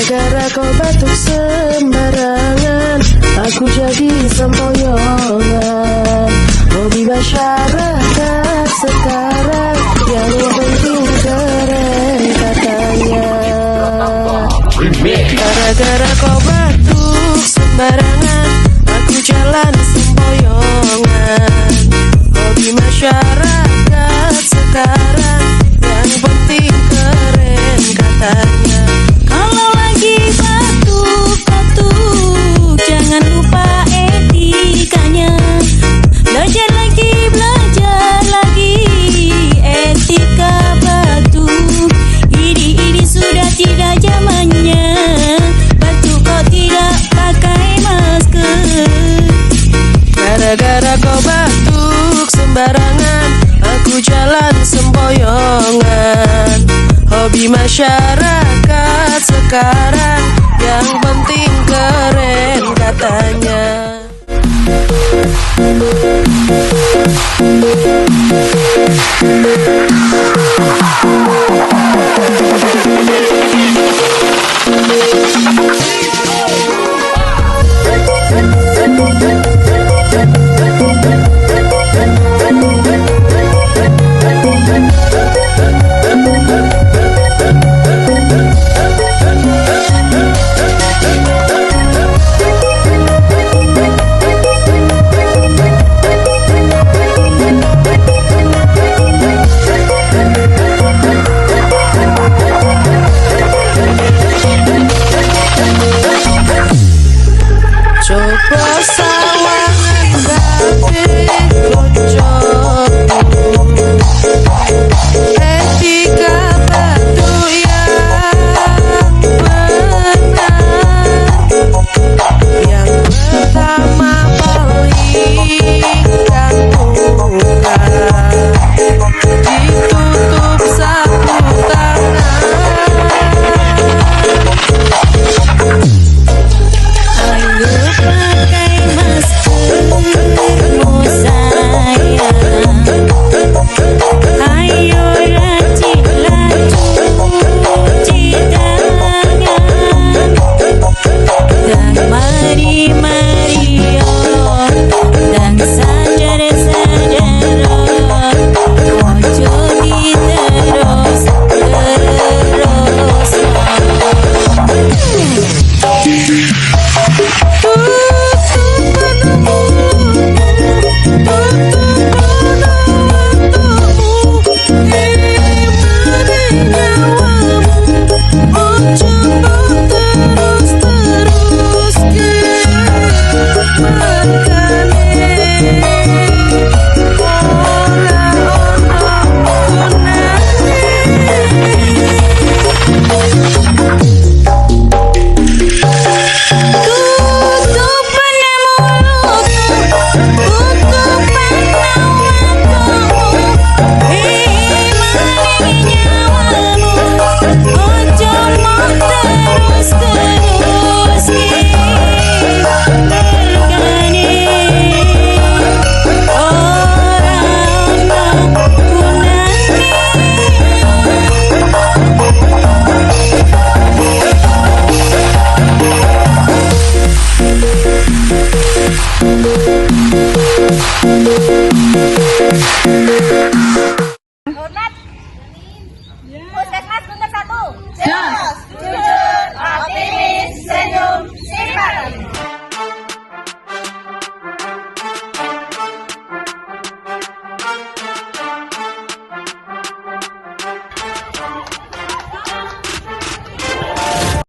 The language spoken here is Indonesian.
Gara-gara kau batuk sembarangan, aku jadi sempoyongan. Hobi masyarakat sekarang yang penting keren katanya. Gara-gara kau batuk sembarangan, aku jalan sempoyongan. Hobi masyarakat sekarang yang penting keren katanya. Kalau lagi batuk-batuk, jangan lupa etikanya. Belajar lagi, etika batuk. Ini sudah tidak zamannya. Batuk kau tidak pakai masker. Gara-gara kau batuk sembarangan, aku jalan sempoyongan. Hobi masyarakat sekarang yang penting keren katanya.